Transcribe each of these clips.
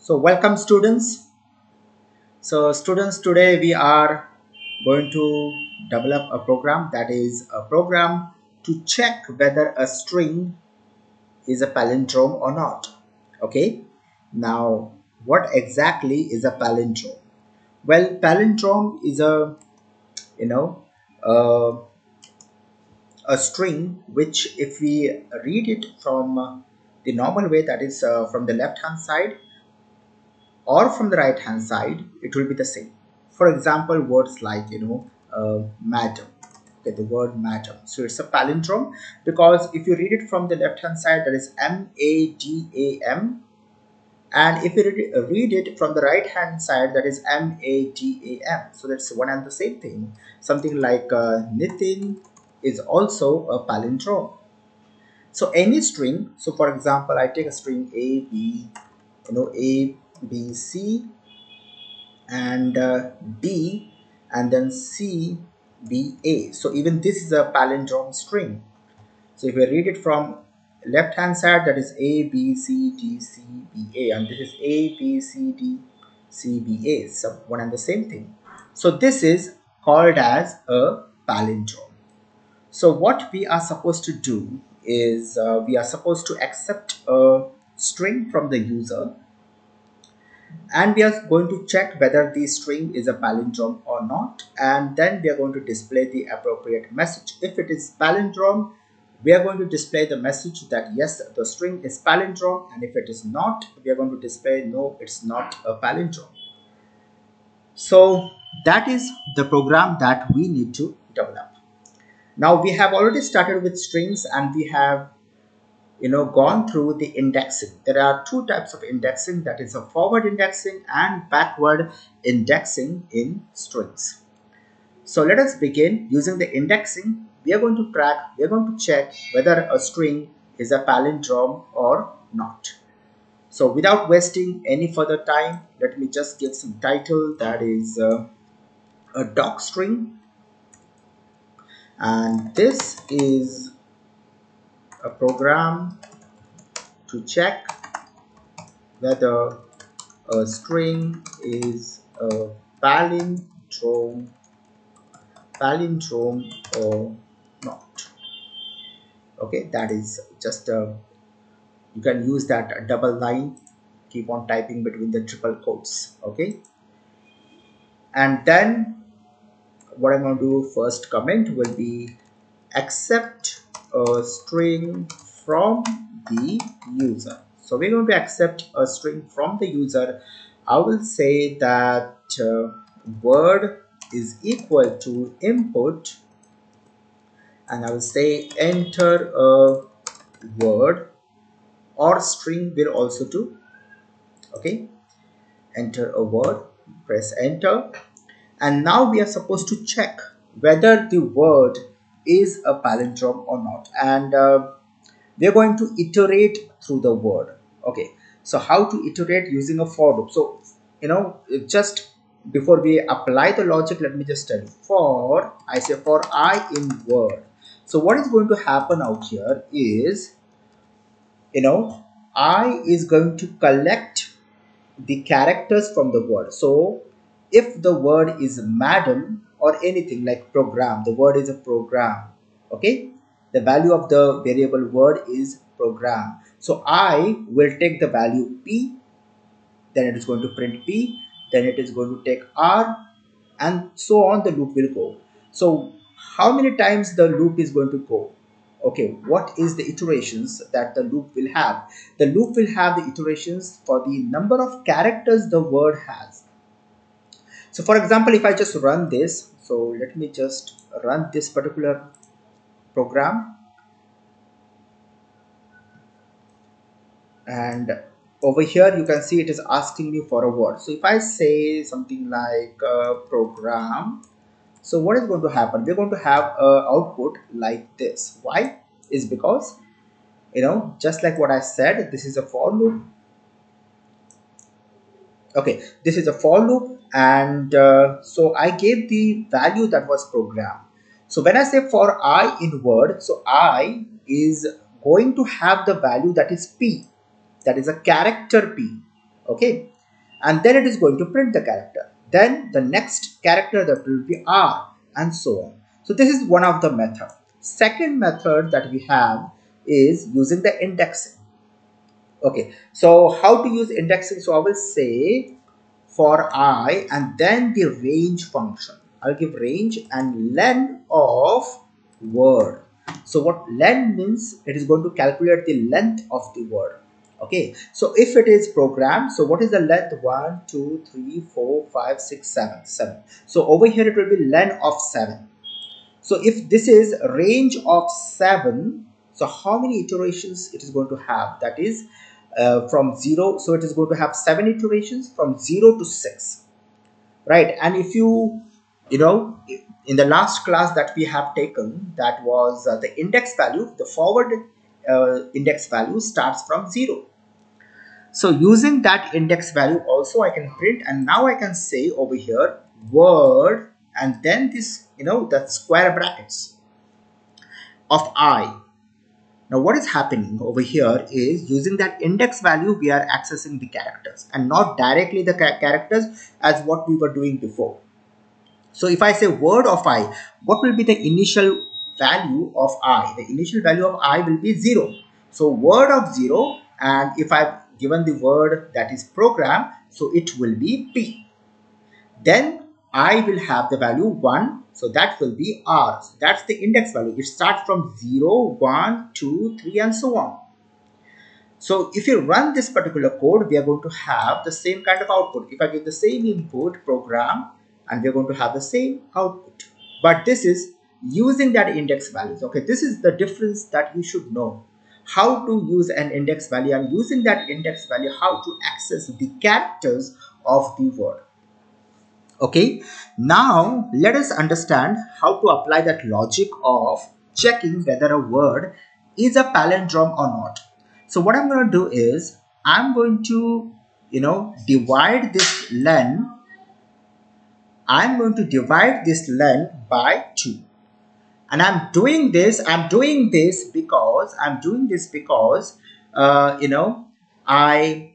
So welcome students. So students, today we are going to develop a program, that is a program to check whether a string is a palindrome or not. Okay. Now what exactly is a palindrome? Well, palindrome is you know a, a string which, if we read it from the normal way, that is from the left hand side or from the right hand side, it will be the same. For example, words like madam. Okay, the word madam, so it's a palindrome, because if you read it from the left hand side, that is madam, and if you read it from the right hand side, that is madam, so that's one and the same thing. Something like Nitin is also a palindrome. So any string, so for example, I take a string a b, a b c, and D, and then C, B, A. So even this is a palindrome string. So if we read it from left hand side, that is A, B, C, D, C, B, A, and this is A, B, C, D, C, B, A. So one and the same thing. So this is called as a palindrome. So what we are supposed to do is we are supposed to accept a string from the user, and we are going to check whether the string is a palindrome or not, and then we are going to display the appropriate message. If it is palindrome, we are going to display the message that yes, the string is palindrome, and if it is not, we are going to display no, it's not a palindrome. So that is the program that we need to develop. Now we have already started with strings, and we have gone through the indexing. There are two types of indexing, that is a forward indexing and backward indexing in strings. So let us begin. Using the indexing, we are going to check whether a string is a palindrome or not. So without wasting any further time, let me just give some title, that is a doc string, and this is a program to check whether a string is a palindrome or not. Okay, that is just you can use that double line, keep on typing between the triple quotes. Okay, and then what I'm going to do, first comment will be accept a string from the user. So we're going to accept a string from the user. I will say that word is equal to input, and I will say enter a word, or string will also do. Okay, enter a word, press enter, and now we are supposed to check whether the word is a palindrome or not, and we're going to iterate through the word. Okay, so how to iterate? Using a for loop. So just before we apply the logic, let me just tell you, I say for I in word. So what is going to happen out here is, I is going to collect the characters from the word. So if the word is madam or anything like program, the word is a program. Okay, the value of the variable word is program. So I will take the value p, then it is going to print p, then it is going to take r, and so on the loop will go. So how many times the loop is going to go? Okay, what is the iterations that the loop will have? The loop will have the iterations for the number of characters the word has. So for example, if I just run this, so let me just run this particular program, and over here you can see it is asking me for a word. So if I say something like program, so what is going to happen? We're going to have a output like this. Why? Is because just like what I said, this is a for loop. Okay, this is a for loop, and so I gave the value that was programmed. So when I say for I in word, so I is going to have the value that is p, that is a character p. Okay, and then it is going to print the character. Then the next character, that will be R, and so on. So this is one of the method. Second method that we have is using the indexing. Okay, so how to use indexing? So I will say for I and then the range function. I'll give range and len of word. So what len means, it is going to calculate the length of the word. Okay, so if it is programmed, so what is the length? 1 2 3 4 5 6 7 7. So over here it will be len of 7. So if this is range of 7, so how many iterations it is going to have? That is from 0, so it is going to have 7 iterations from 0 to 6, right? And if you know, in the last class that we have taken, that was the index value, the forward index value starts from 0. So using that index value also I can print, and now I can say over here word and then this, the square brackets of I. Now what is happening over here is, using that index value we are accessing the characters and not directly the characters as what we were doing before. So if I say word of I, what will be the initial value of I? The initial value of I will be 0. So word of 0, and if I've given the word that is program, so it will be P. Then I will have the value 1, so that will be R. So that's the index value. It starts from 0, 1, 2, 3 and so on. So if you run this particular code, we are going to have the same kind of output. If I give the same input program, and we are going to have the same output. But this is using that index values. Okay, this is the difference that you should know. How to use an index value, and using that index value, how to access the characters of the word. Okay, now let us understand how to apply that logic of checking whether a word is a palindrome or not. So what I'm going to do is, I'm going to, divide this len. I'm going to divide this len by 2. And I'm doing this because I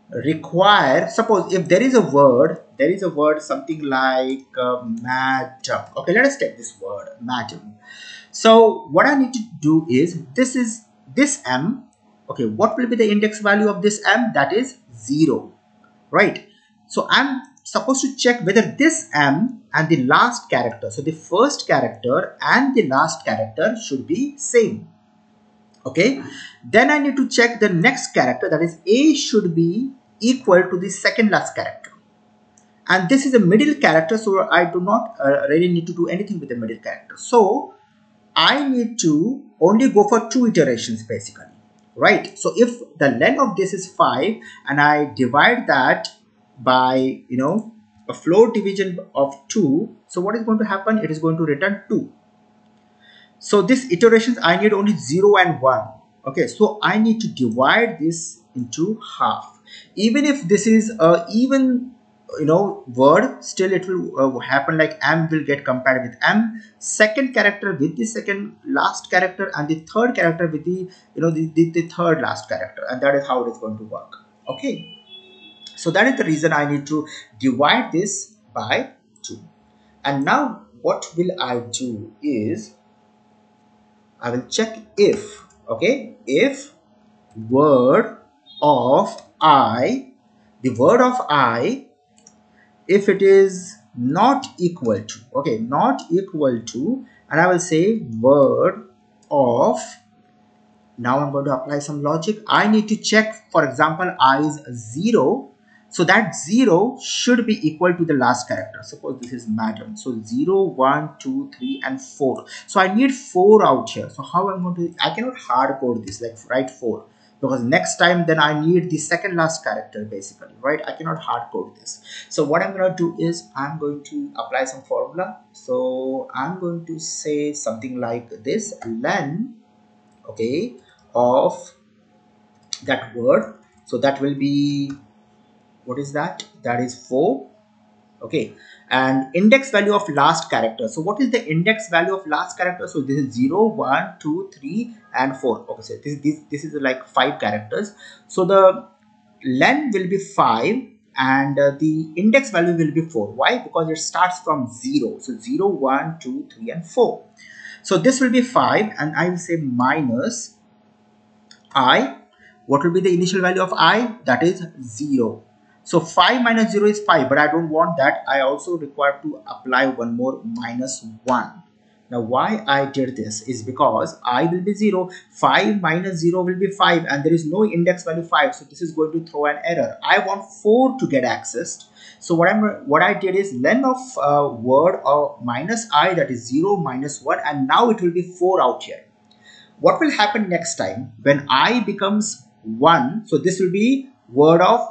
require, suppose if there is a word something like madam. Okay, let us take this word madam. So what I need to do is, this m. Okay, what will be the index value of this m? That is 0, right? So I'm supposed to check whether this m and the last character, so the first character and the last character should be same. Okay, then I need to check the next character, that is a should be equal to the second last character, and this is a middle character, so I do not really need to do anything with the middle character. So I need to only go for 2 iterations basically, right? So if the length of this is 5 and I divide that by a float division of 2, so what is going to happen? It is going to return 2. So these iterations I need only 0 and 1. Okay, so I need to divide this into half. Even if this is a even word, still it will happen like m will get compared with m, second character with the second last character, and the third character with the the third last character, and that is how it is going to work. Okay, so that is the reason I need to divide this by 2. And now what will I do is, I will check if, okay, if word of I, the word of I, if it is not equal to, okay, not equal to, and I will say word of, now I'm going to apply some logic. I need to check, for example, I is 0. So that 0 should be equal to the last character. Suppose this is madam. So 0, 1, 2, 3 and 4. So I need 4 out here. So how I'm going to, I cannot hard code this, like write 4. Because next time then I need the second last character basically, right? I cannot hard code this. So what I'm going to do is, I'm going to apply some formula. So I'm going to say something like this, len, okay, of that word. So that will be, what is that? That is 4. Okay, and index value of last character. So what is the index value of last character? So this is 0, 1, 2, 3 and 4. Okay, so this is like 5 characters. So the len will be 5, and the index value will be 4. Why? Because it starts from 0. So 0, 1, 2, 3 and 4. So this will be 5, and I will say minus I. What will be the initial value of I? That is 0. So 5 minus 0 is 5, but I don't want that. I also require to apply one more minus 1. Now why I did this is because I will be 0, 5 minus 0 will be 5, and there is no index value 5, so this is going to throw an error. I want 4 to get accessed. So what I did is len of word of minus I, that is 0 minus 1, and now it will be 4 out here. What will happen next time when I becomes 1? So this will be word of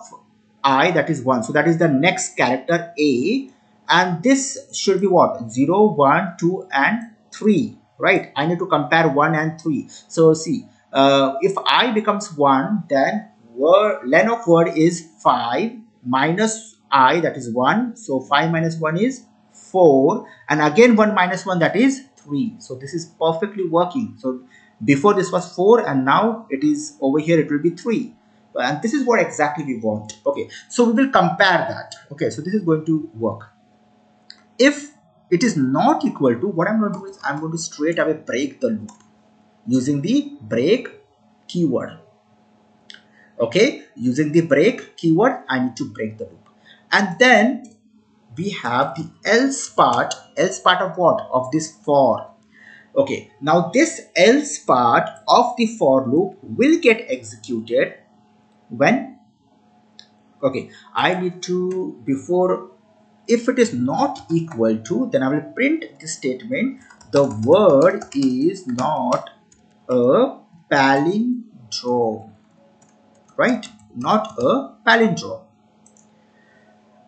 I, that is 1. So that is the next character A, and this should be what? 0, 1, 2 and 3, right? I need to compare 1 and 3. So see, if I becomes 1, then len of word is 5 minus I, that is 1. So 5 minus 1 is 4, and again 1 minus 1, that is 3. So this is perfectly working. So before this was 4, and now it is over here, it will be 3, and this is what exactly we want. Okay, so we will compare that. Okay, so this is going to work. If it is not equal to, what I'm going to do is I'm going to straight away break the loop using the break keyword. Okay, using the break keyword, I need to break the loop, and then we have the else part of what? Of this for. Okay, now this else part of the for loop will get executed when, okay, I need to, before, if it is not equal to, then I will print the statement, the word is not a palindrome, right? Not a palindrome.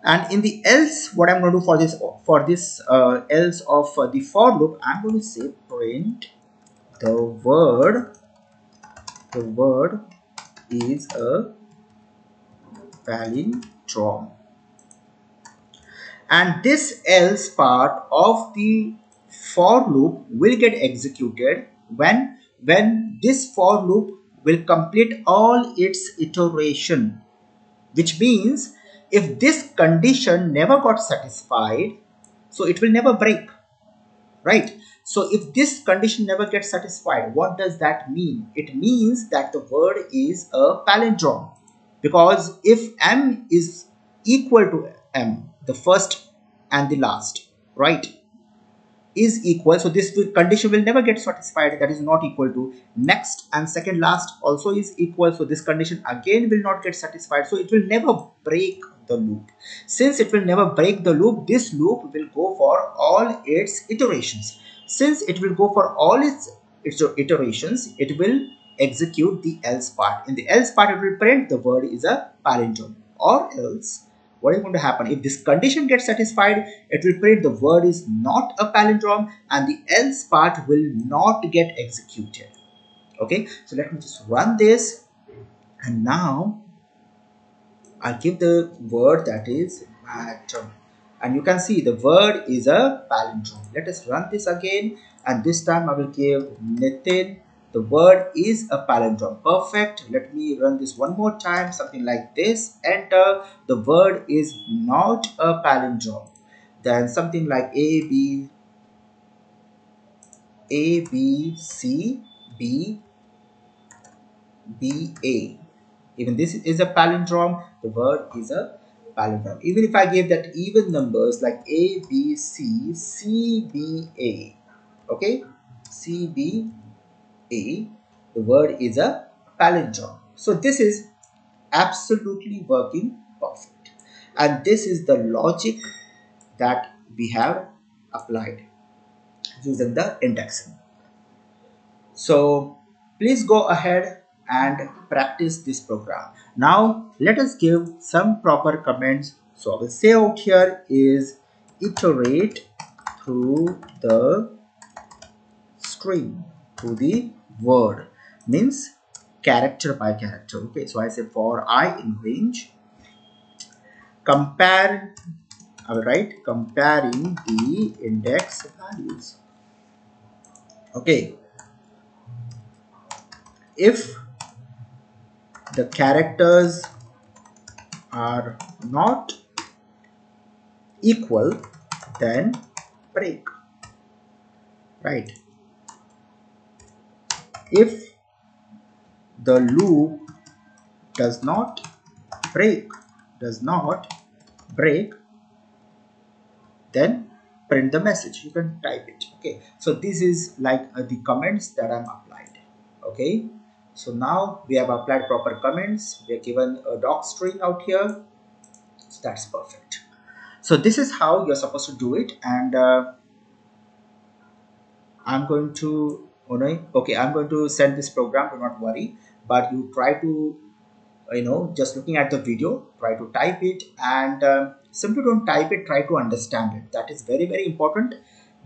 And in the else, what I'm going to do for this else of the for loop, I'm going to say print the word is a palindrome, and this else part of the for loop will get executed when this for loop will complete all its iteration, which means if this condition never got satisfied, so it will never break, right? So if this condition never gets satisfied, what does that mean? It means that the word is a palindrome, because if m is equal to m, the first and the last, right, is equal, so this condition will never get satisfied, that is not equal to next and second last also is equal, so this condition again will not get satisfied, so it will never break the loop. Since it will never break the loop, this loop will go for all its iterations. Since it will go for all its iterations, it will execute the else part. In the else part, it will print the word is a palindrome, or else what is going to happen? If this condition gets satisfied, it will print the word is not a palindrome, and the else part will not get executed. Okay, so let me just run this, and now I'll give the word that is atom, and you can see the word is a palindrome. Let us run this again, and this time I will give Nitin. The word is a palindrome. Perfect. Let me run this one more time, something like this. Enter. The word is not a palindrome. Then something like A B C B B A. Even this is a palindrome. The word is a palindrome. Even if I give that even numbers like A B C C B A, okay, C B A, the word is a palindrome. So this is absolutely working perfect, and this is the logic that we have applied using the indexing. So please go ahead and practice this program. Now let us give some proper comments. So I will say out here is iterate through the string, through the word, means character by character. Okay, so I say for I in range, compare, I will write comparing the index values. Okay, if the characters are not equal, then break, right? If the loop does not break, does not break, then print the message. You can type it. Okay, so this is like the comments that I'm applied. Okay, so now we have applied proper comments. We are given a doc string out here, so that's perfect. So this is how you're supposed to do it. And I'm going to, oh no, okay, I'm going to send this program, do not worry, but you try to, just looking at the video, try to type it. And simply don't type it, try to understand it. That is very, very important.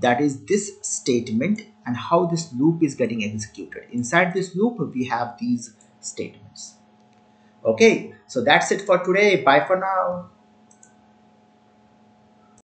That is this statement and how this loop is getting executed. Inside this loop, we have these statements. Okay, so that's it for today. Bye for now.